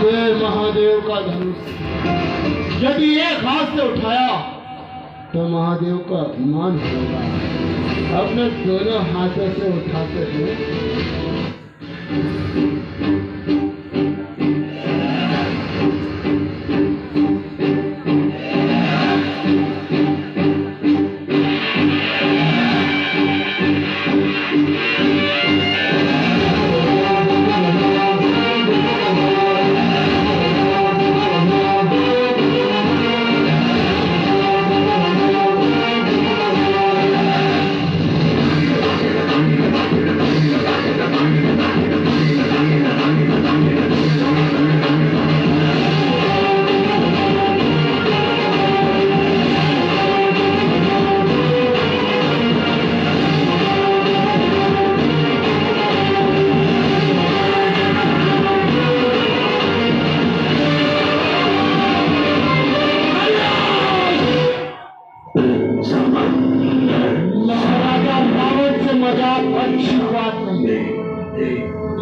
ये महादेव का धनुष यदि एक हाथ से उठाया तो महादेव का अपमान होगा। अपने दोनों हाथों से उठाते हैं।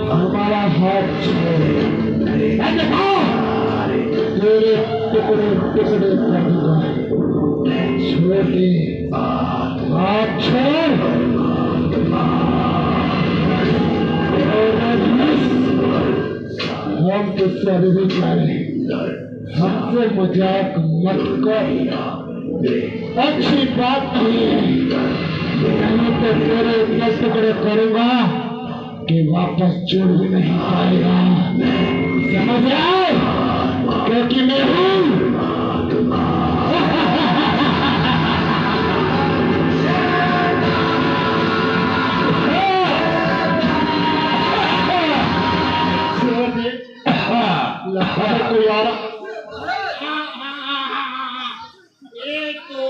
हमारा हाथ तेरे टुकड़े टुकड़े कर दूंगा। छोटे हाथ छोड़। हम तुझसे अभी जा रहे हैं, हमसे मजाक मत कर। अच्छी बात नहीं तो तेरे इतने टुकड़े करूंगा कि वापस जुड़ भी नहीं पाएगा। समझ आए? क्योंकि मैं हूं। कोई आ रहा? 1 2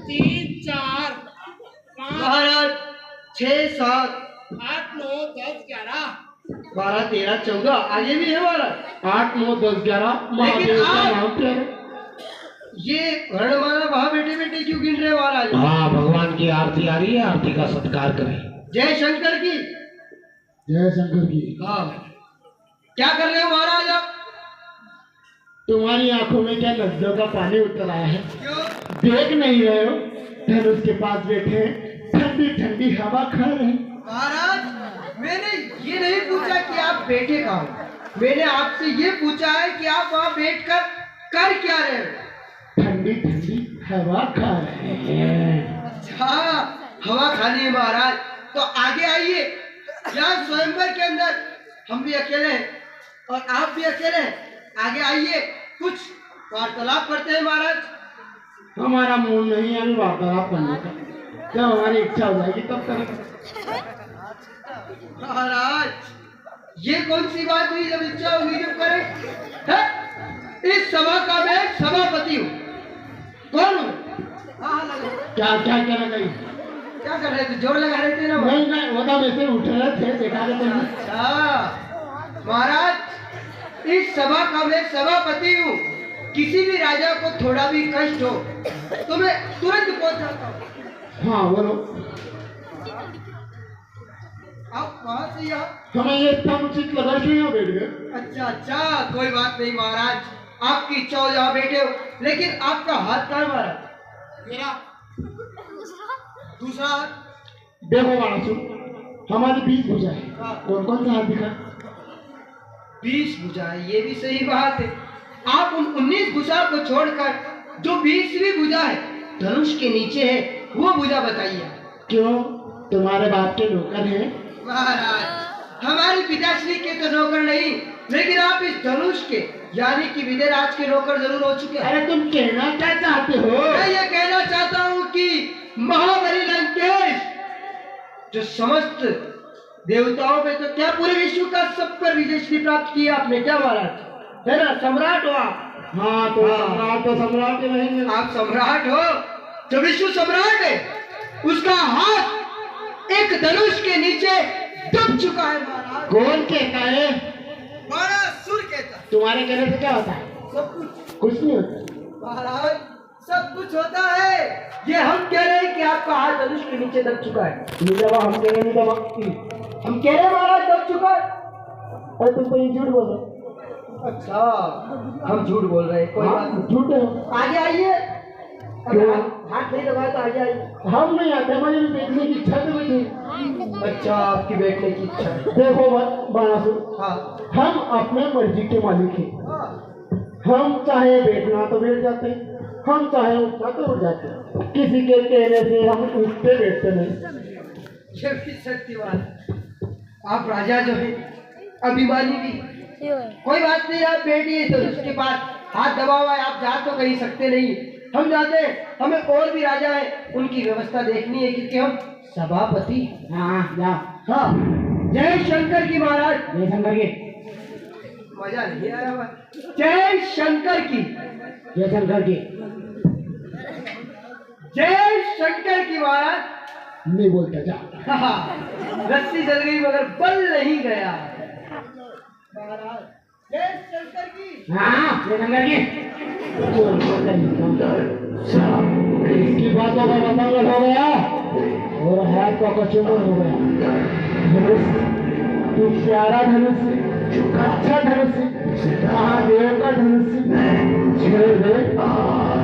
3 4 महाराज 6 7 8 9 10 11 12 13 14 आगे भी है महाराज। 8 9 10 11 महादेव का नाम क्या है? ये वर्णमाला वहाँ बैठे बैठे क्यों गिन रहे महाराज? हाँ, भगवान की आरती आ रही है, आरती का सत्कार करें। जय शंकर की। जय शंकर की। हाँ, क्या कर रहे हो महाराज आप? तुम्हारी आंखों में क्या नजरों का पानी उतर आया है? क्यों? देख नहीं रहे हो? धनुष के पास बैठे ठंडी ठंडी हवा खा रहे हैं। महाराज मैंने ये नहीं पूछा कि आप बैठे कहाँ हो, मैंने आपसे ये पूछा है कि आप वहाँ बैठकर कर क्या रहे हो? ठंडी ठंडी हवा खा रहे हैं। अच्छा, हवा खानी है महाराज, तो आगे आइए। यहाँ स्वयंवर के अंदर हम भी अकेले हैं और आप भी अकेले हैं। आगे आइए, कुछ वार्तालाप करते हैं महाराज। हमारा मूड नहीं है अभी वार्तालाप करने का, जब हमारी इच्छा हो जाएगी तब करेंगे। महाराज ये कौन सी बात हुई, जब इच्छा होगी जब करें? है? इस सभा का मैं सभापति हूँ। कौन हूँ? क्या क्या कहना चाहिए? क्या कर रहे थे? जोर लगा रहे थे ना? नहीं नहीं, वो तो वैसे उठ रहे थे, देखा रहे थे। अच्छा महाराज, इस सभा का मैं सभापति हूँ। किसी भी राजा को थोड़ा भी कष्ट हो तो मैं तुरंत पहुंच जाता हूँ। हाँ बोलो। आप वहाँ से यहाँ? हमें ये इतना उचित लगा कि यहाँ बैठ गए। अच्छा अच्छा, कोई बात नहीं महाराज, आपकी इच्छा हो जहाँ बैठे हो। लेकिन आपका हाथ कहाँ है महाराज? मेरा दूसरा हाथ? देखो वाणसु, हमारी 20 भुजा है। हाँ। कौन कौन सा हाथ दिखा? 20 भुजा है, ये भी सही बात है। आप उन 19 भुजा को छोड़कर जो 20वीं भुजा है धनुष के नीचे है, वो भुजा बताइए। क्यों, तुम्हारे बाप के नौकर हैं? महाराज हमारे पिताश्री के तो नौकर नहीं, लेकिन आप इस धनुष के यानी कि विजयराज के नौकर जरूर हो चुके हैं। अरे तुम कहना क्या चाहते हो? मैं ये कहना चाहता हूँ कि महाबली लंकेश जो समस्त देवताओं पे तो क्या पूरे विश्व का सब पर विजय श्री प्राप्त किया आपने, क्या महाराज? है ना, सम्राट हो आप। हाँ तो सम्राट ही रहेंगे। आप सम्राट हो, जो विश्व सम्राट है उसका हाथ एक धनुष के नीचे दब चुका है महाराज। कौन कहता है? बाणासुर कहता है। तुम्हारे कहने से क्या होता है? सब कुछ नहीं होता महाराज, सब कुछ होता है। ये हम कह रहे हैं कि आपका हाथ धनुष के नीचे दब चुका है। नहीं दबा, हम कह रहे नहीं दबा। हम कह रहे हैं महाराज दब चुका है। अरे तुम तो ये झूठ बोल रहे हो। अच्छा, हम झूठ बोल रहे हैं, कोई बात नहीं। झूठे हो। आगे आइए। अगर हाथ नहीं दबाया तो आगे आइए। हम नहीं आते, हमारी भी देखने की इच्छा तो थी। अच्छा, आपकी बैठने की इच्छा है। देखो बाणासुर, हाँ हम अपने मर्जी के मालिक हैं। हाँ, हम चाहे बैठना तो बैठ जाते, हम चाहे उठना तो उठ जाते, किसी के कहने से हम उठते बैठते नहीं। ये भी सत्य बात। आप राजा जो है, अभिमानी भी। कोई बात नहीं, आप बैठिए। तो उसके बाद हाथ दबा हुआ है, आप जा तो कहीं सकते नहीं। हम जाते हैं, हमें और भी राजा है, उनकी व्यवस्था देखनी है, क्योंकि हम सभापति। हाँ जा। हाँ, जय शंकर की महाराज। जय शंकर की। मजा नहीं आया हुआ। जय शंकर की। जय शंकर की। जय शंकर की महाराज। नहीं बोलता जा। रस्सी जल गई मगर बल नहीं गया। महाराज जय शंकर की। हाँ जय शंकर की। इसकी बातों का मतंगल हो गया और हाथ का कचूमर हो गया। धनुष, तू प्यारा धनुष, अच्छा धनुष, महादेव का धनुष, छोड़ दे,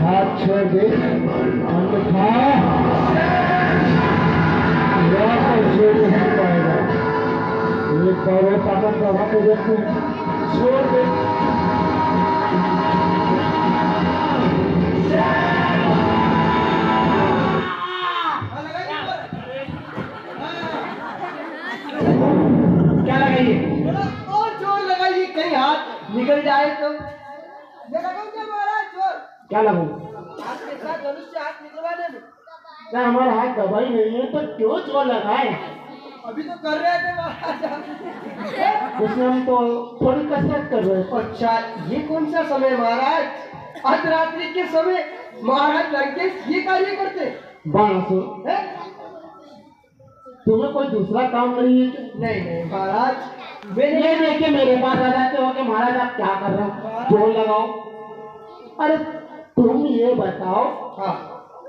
हाथ छोड़ दे, अन्यथा छोड़ नहीं पाएगा। एक करोड़ ताकत दवा को देखते छोड़ दे। क्या लगाइए? और जोर लगाइए, कहीं हाथ निकल जाए तो। ये लगाओ क्या महाराज जोर? क्या लगू? आपके साथ धनुष से हाथ निकलवाने में। क्या हमारा हाथ दबाई नहीं है तो क्यों जोर लगाए? अभी तो कर रहे थे महाराज। उसमें हम तो थोड़ी कसरत कर रहे हैं। अच्छा, ये कौन सा समय महाराज? अर्धरात्रि के समय महाराज लंकेश ये कार्य करते? बाणासुर, हैं? तुम्हें कोई दूसरा काम नहीं है क्या? नहीं नहीं महाराज, ये देख के मेरे पास आ जाते हो कि महाराज आप क्या कर रहे हो, जोर लगाओ। अरे तुम ये बताओ, हाँ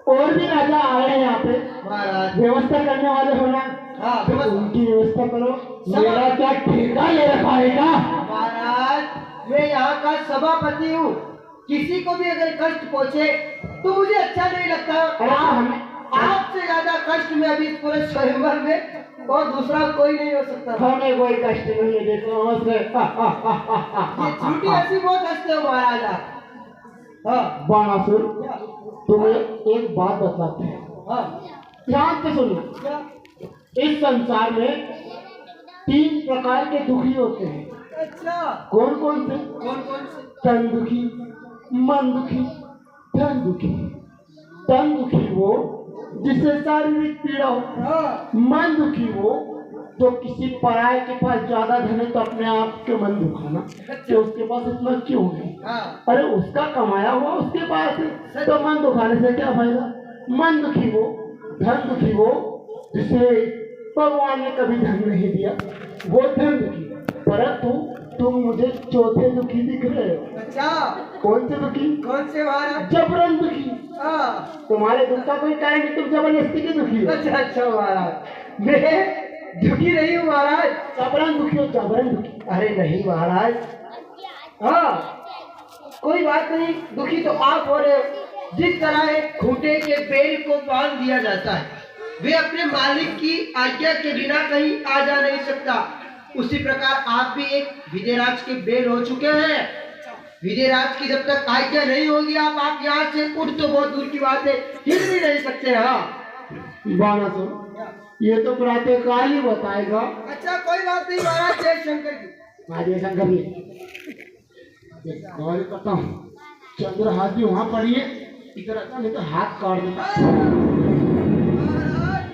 और भी राजा आए हैं यहाँ पे, महाराज। व्यवस्था करने वाले हो ना? हाँ तो उनकी व्यवस्था करो। मेरा क्या ठेका ले रखा है क्या? महाराज, मैं यहाँ का सभापति हूँ। किसी को भी अगर कष्ट पहुँचे तो मुझे अच्छा नहीं लगता। अरे हमें आपसे ज्यादा कष्ट में अभी इस पूरे स्वयंवर में और दूसरा कोई नहीं हो सकता। हमें कोई कष्ट नहीं है, देखो हमसे। ये झूठी हंसी बहुत हंसते हो महाराज आप। हाँ बाणासुर, तुम्हें एक बात बताते हैं, हाँ, ध्यान से सुनो। क्या? इस संसार में 3 प्रकार के दुखी होते हैं। अच्छा, कौन कौन से? कौन कौन से? तन दुखी, मन दुखी, धन दुखी। तन दुखी वो जिसे शारीरिक पीड़ा हो, हाँ मन दुखी वो जो किसी पराये के पास ज्यादा धन है तो अपने आप के मन दुखाना कि उसके पास इतना क्यों है। हाँ, अरे उसका कमाया हुआ उसके पास है तो मन दुखाने से क्या फायदा। मन दुखी वो, धन दुखी वो जिसे भगवान ने कभी धन नहीं दिया, वो धन दुखी। परंतु तुम मुझे चौथे दुखी दिख रहे हो। अच्छा, कौन से दुखी? कौन से महाराज? जबरन दुखी। हाँ, तुम्हारे दुख का कोई कारण नहीं, तुम जबरदस्ती के दुखी हो। अच्छा अच्छा महाराज, मैं दुखी नहीं हूँ महाराज। जबरन दुखी हो, जबरन दुखी। अरे नहीं महाराज, हाँ कोई बात नहीं, दुखी तो आप हो रहे हो। जिस तरह एक खूंटे के पेड़ को बांध दिया जाता है, वे अपने मालिक की आज्ञा के बिना कहीं आ जा नहीं सकता, उसी प्रकार आप भी एक विजयराज के बेल हो चुके हैं। विजयराज की जब तक आज्ञा नहीं होगी आप यहाँ से उठ तो बहुत दूर की बात है, हिल भी नहीं सकते। हाँ बाणासुर, ये तो प्रातः काल ही बताएगा। अच्छा कोई बात नहीं महाराज, जय शंकर की। महादेव शंकर जी गौर करता हूँ, चंद्रहास भी वहाँ पड़ी है, इधर आता नहीं तो हाथ काट देता। महाराज,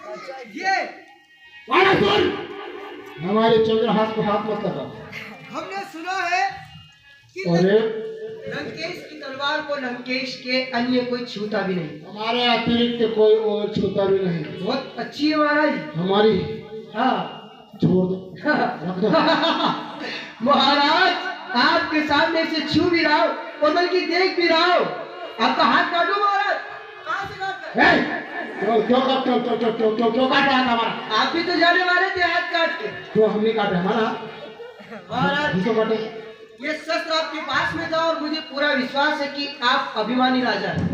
अच्छा ये बाणासुर, हमारे चंद्रहास को हाथ मत लगा। हमने सुना है कि अरे लंकेश की तलवार को लंकेश के अन्य कोई छूता भी नहीं। हमारे अतिरिक्त कोई और छूता भी नहीं। बहुत अच्छी है महाराज। हमारी हाँ छोड़ दो, रख दो। महाराज, आपके सामने से छू भी रहा हूँ और बल्कि देख भी रहा हूँ। आपका हाथ काटो महाराज। कहाँ से काट रहे हैं? क्यों काट रहा था हमारा? आप भी तो जाने वाले थे हाथ काट के। क्यों हम नहीं काटे हमारा? महाराज किसको काटे? ये शस्त्र आपके पास में था और मुझे पूरा विश्वास है कि आप अभिमानी राजा हैं।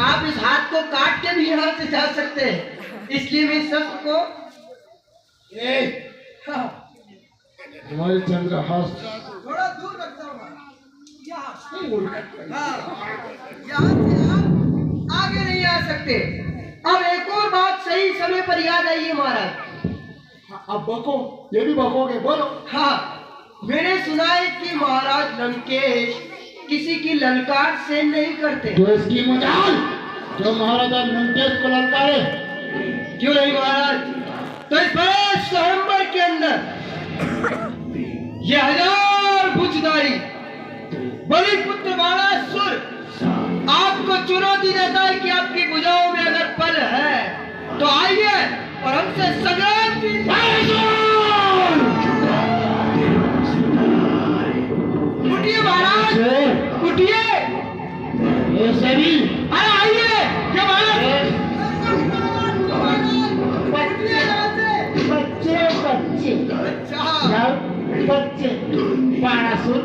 आप इस हाथ को काट के भी यहाँ से जा सकते हैं, इसलिए मैं इस शस्त्र को हाँ, तुम्हारे चंद्रहास थोड़ा दूर रखता हूँ। यहाँ से आप आगे नहीं आ सकते। अब एक और बात सही समय पर याद आई है महाराज। अब बको, ये भी बकोगे, बोलो। हाँ, मैंने सुना है कि महाराज लंकेश किसी की ललकार से नहीं करते। जो इसकी मजाल, जो महाराजा लंकेश को ललकारे। क्यों नहीं महाराज? तो इस बड़े स्वयंवर के अंदर ये 1000 भुजधारी बलिपुत्र बाणासुर आपको चुनौती देता है कि आपकी भुजाओं में अगर बल है तो आइए और हमसे संग्राम कीजिए। उठिए महाराज, उठिए। ये सभी अरे आइए, क्या महाराज? बच्चे बच्चे अच्छा बच्चे बाणासुर